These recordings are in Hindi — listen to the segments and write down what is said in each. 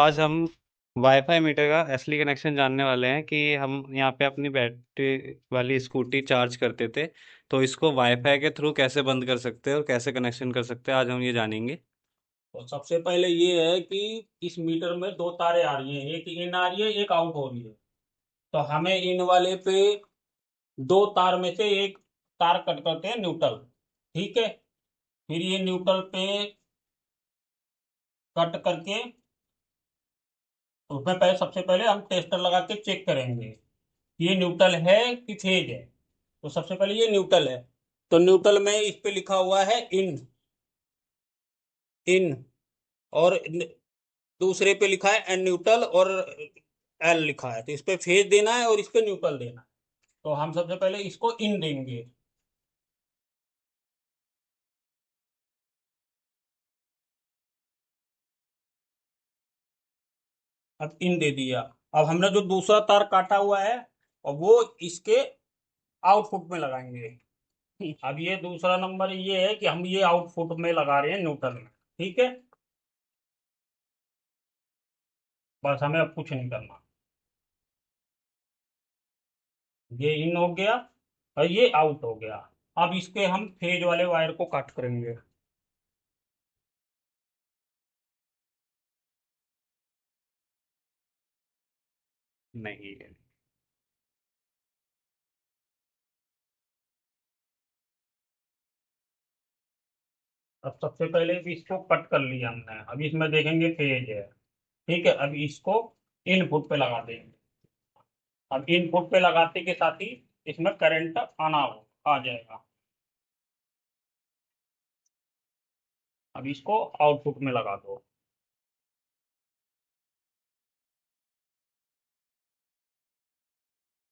आज हम वाईफाई मीटर का असली कनेक्शन जानने वाले हैं कि हम यहाँ पे अपनी बैटरी वाली स्कूटी चार्ज करते थे, तो इसको वाईफाई के थ्रू कैसे बंद कर सकते हैं और कैसे कनेक्शन कर सकते हैं, आज हम ये जानेंगे। तो सबसे पहले ये है कि इस मीटर में दो तारें आ रही हैं, एक इन आ रही है, एक आउट हो रही है। तो हमें इन वाले पे दो तार में से एक तार कट करते हैं न्यूट्रल। ठीक है। फिर ये न्यूट्रल पे कट करके उसमें पहले सबसे पहले हम टेस्टर लगा के चेक करेंगे कि ये न्यूट्रल है कि फेज है। तो सबसे पहले ये न्यूट्रल है। तो न्यूट्रल में इस पे लिखा हुआ है इन इन और दूसरे पे लिखा है एन न्यूट्रल और एल लिखा है। तो इस पे फेज देना है और इस पे न्यूट्रल देना है। तो हम सबसे पहले इसको इन देंगे। अब इन दे दिया। अब हमने जो दूसरा तार काटा हुआ है और वो इसके आउटपुट में लगाएंगे। अब ये दूसरा नंबर ये है कि हम ये आउटपुट में लगा रहे हैं न्यूट्रल में। ठीक है। बस हमें अब कुछ नहीं करना। ये इन हो गया और ये आउट हो गया। अब इसके हम फेज वाले वायर को कट करेंगे। नहीं है। अब सबसे पहले भी इसको कट कर लिया हमने। अब इसमें देखेंगे फेज है। ठीक है। अब इसको इनपुट पे लगा देंगे। अब इनपुट पे लगाते के साथ ही इसमें करंट आना हो आ जाएगा। अब इसको आउटपुट में लगा दो।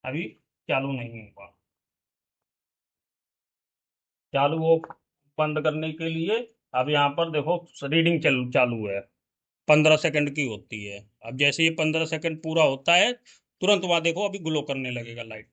अभी चालू नहीं हुआ। चालू वो बंद करने के लिए अब यहाँ पर देखो रीडिंग चालू है। 15 सेकंड की होती है। अब जैसे ये 15 सेकंड पूरा होता है तुरंत वहां देखो अभी ग्लो करने लगेगा लाइट।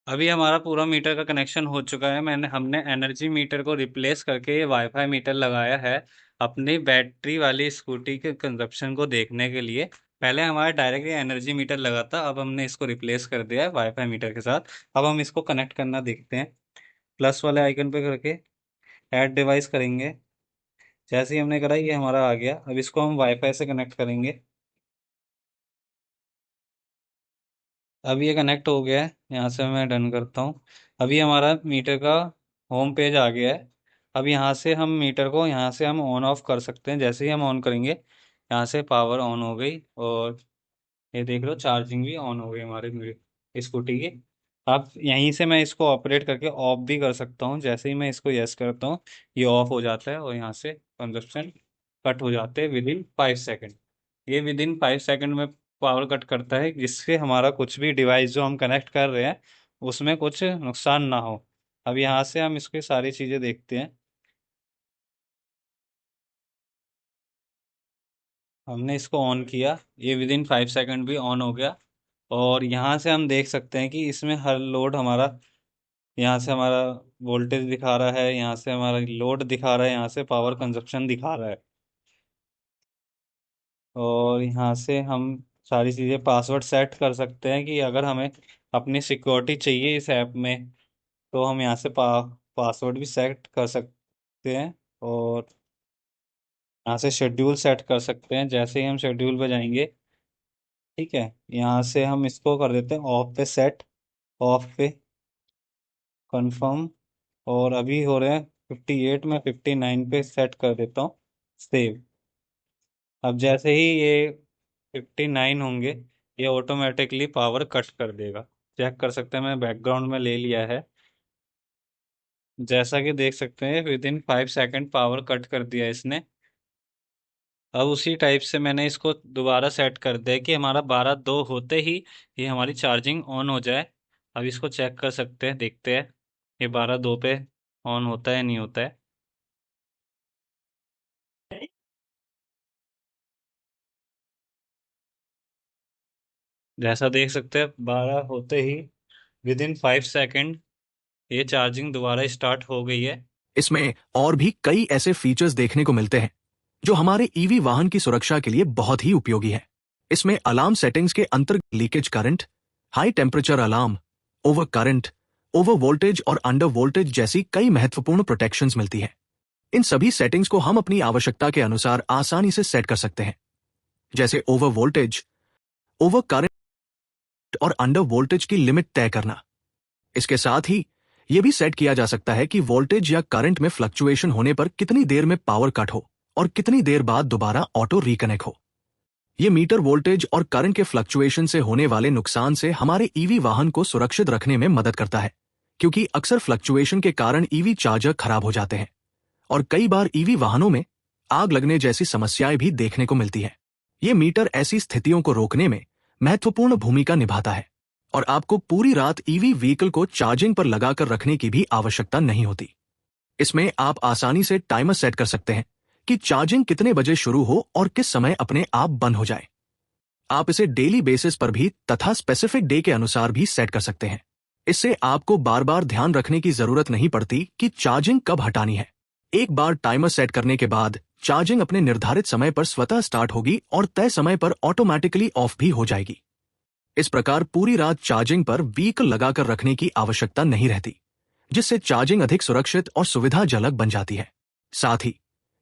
अभी हमारा पूरा मीटर का कनेक्शन हो चुका है। हमने एनर्जी मीटर को रिप्लेस करके ये वाईफाई मीटर लगाया है अपनी बैटरी वाली स्कूटी के कंजप्शन को देखने के लिए। पहले हमारा डायरेक्टली एनर्जी मीटर लगा था, अब हमने इसको रिप्लेस कर दिया है वाईफाई मीटर के साथ। अब हम इसको कनेक्ट करना देखते हैं। प्लस वाले आइकन पे करके ऐड डिवाइस करेंगे। जैसे ही हमने करा ये हमारा आ गया। अब इसको हम वाईफाई से कनेक्ट करेंगे। अब ये कनेक्ट हो गया है, यहाँ से मैं डन करता हूँ। अभी हमारा मीटर का होम पेज आ गया है। अब यहाँ से हम मीटर को यहाँ से हम ऑन ऑफ कर सकते हैं। जैसे ही हम ऑन करेंगे यहाँ से पावर ऑन हो गई और ये देख लो चार्जिंग भी ऑन हो गई हमारे स्कूटी की। अब यहीं से मैं इसको ऑपरेट करके ऑफ भी कर सकता हूँ। जैसे ही मैं इसको यस करता हूँ ये ऑफ हो जाता है और यहाँ से कंजप्शन कट हो जाते हैं विद इन 5 सेकेंड। ये विद इन 5 सेकेंड में पावर कट करता है, जिससे हमारा कुछ भी डिवाइस जो हम कनेक्ट कर रहे हैं उसमें कुछ नुकसान ना हो। अब यहाँ से हम इसकी सारी चीज़ें देखते हैं। हमने इसको ऑन किया, ये विद इन 5 सेकेंड भी ऑन हो गया। और यहाँ से हम देख सकते हैं कि इसमें हर लोड हमारा, यहाँ से हमारा वोल्टेज दिखा रहा है, यहाँ से हमारा लोड दिखा रहा है, यहाँ से पावर कंजप्शन दिखा रहा है। और यहाँ से हम सारी चीज़ें पासवर्ड सेट कर सकते हैं कि अगर हमें अपनी सिक्योरिटी चाहिए इस ऐप में तो हम यहाँ से पासवर्ड भी सेट कर सकते हैं। और यहाँ से शेड्यूल सेट कर सकते हैं। जैसे ही हम शेड्यूल पे जाएंगे, ठीक है, यहाँ से हम इसको कर देते हैं ऑफ पे सेट, ऑफ पे कंफर्म। और अभी हो रहे हैं 58, में 59 पे सेट कर देता हूँ सेव। अब जैसे ही ये 59 होंगे ये ऑटोमेटिकली पावर कट कर देगा। चेक कर सकते हैं, मैं बैकग्राउंड में ले लिया है। जैसा कि देख सकते हैं with in 5 second power cut कर दिया इसने। अब उसी टाइप से मैंने इसको दोबारा सेट कर दिया कि हमारा 12:02 होते ही ये हमारी चार्जिंग ऑन हो जाए। अब इसको चेक कर सकते हैं, देखते हैं ये 12:02 पे ऑन होता है नहीं होता है। जैसा देख सकते हैं 12 होते ही विद इन 5 सेकेंड ये चार्जिंग दोबारा स्टार्ट हो गई है। इसमें और भी कई ऐसे फीचर्स देखने को मिलते हैं जो हमारे ईवी वाहन की सुरक्षा के लिए बहुत ही उपयोगी है। इसमें अलार्म सेटिंग्स के अंतर्गत leakage current, high temperature alarm, over current, over voltage और अंडर वोल्टेज जैसी कई महत्वपूर्ण प्रोटेक्शंस मिलती है। इन सभी सेटिंग्स को हम अपनी आवश्यकता के अनुसार आसानी से सेट कर सकते हैं, जैसे ओवर वोल्टेज, ओवर करंट और अंडर वोल्टेज की लिमिट तय करना। इसके साथ ही यह भी सेट किया जा सकता है कि वोल्टेज या करंट में फ्लक्चुएशन होने पर कितनी देर में पावर कट हो और कितनी देर बाद दोबारा ऑटो रिकनेक्ट हो। यह मीटर वोल्टेज और करंट के फ्लक्चुएशन से होने वाले नुकसान से हमारे ईवी वाहन को सुरक्षित रखने में मदद करता है, क्योंकि अक्सर फ्लक्चुएशन के कारण ईवी चार्जर खराब हो जाते हैं और कई बार ईवी वाहनों में आग लगने जैसी समस्याएं भी देखने को मिलती है। ये मीटर ऐसी स्थितियों को रोकने में महत्वपूर्ण भूमिका निभाता है और आपको पूरी रात ईवी व्हीकल को चार्जिंग पर लगाकर रखने की भी आवश्यकता नहीं होती। इसमें आप आसानी से टाइमर सेट कर सकते हैं कि चार्जिंग कितने बजे शुरू हो और किस समय अपने आप बंद हो जाए। आप इसे डेली बेसिस पर भी तथा स्पेसिफिक डे के अनुसार भी सेट कर सकते हैं। इससे आपको बार बार ध्यान रखने की जरूरत नहीं पड़ती कि चार्जिंग कब हटानी है। एक बार टाइमर सेट करने के बाद चार्जिंग अपने निर्धारित समय पर स्वतः स्टार्ट होगी और तय समय पर ऑटोमेटिकली ऑफ भी हो जाएगी। इस प्रकार पूरी रात चार्जिंग पर व्हीकल लगाकर रखने की आवश्यकता नहीं रहती, जिससे चार्जिंग अधिक सुरक्षित और सुविधाजनक बन जाती है। साथ ही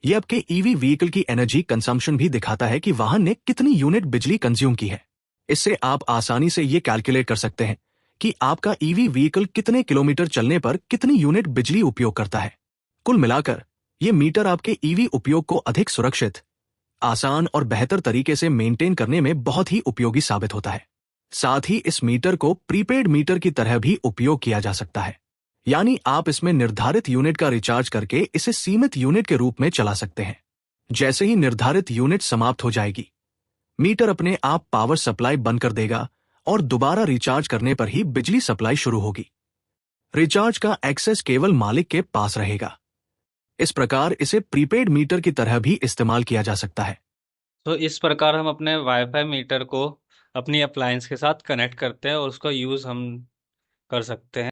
यह आपके ईवी व्हीकल की एनर्जी कंजम्पशन भी दिखाता है कि वाहन ने कितनी यूनिट बिजली कंज्यूम की है। इससे आप आसानी से ये कैलकुलेट कर सकते हैं कि आपका ईवी व्हीकल कितने किलोमीटर चलने पर कितनी यूनिट बिजली उपयोग करता है। कुल मिलाकर ये मीटर आपके ईवी उपयोग को अधिक सुरक्षित, आसान और बेहतर तरीके से मेंटेन करने में बहुत ही उपयोगी साबित होता है। साथ ही इस मीटर को प्रीपेड मीटर की तरह भी उपयोग किया जा सकता है, यानी आप इसमें निर्धारित यूनिट का रिचार्ज करके इसे सीमित यूनिट के रूप में चला सकते हैं। जैसे ही निर्धारित यूनिट समाप्त हो जाएगी, मीटर अपने आप पावर सप्लाई बंद कर देगा और दोबारा रिचार्ज करने पर ही बिजली सप्लाई शुरू होगी। रिचार्ज का एक्सेस केवल मालिक के पास रहेगा। इस प्रकार इसे प्रीपेड मीटर की तरह भी इस्तेमाल किया जा सकता है। तो इस प्रकार हम अपने वाईफाई मीटर को अपनी अप्लायंस के साथ कनेक्ट करते हैं और उसका यूज़ हम कर सकते हैं।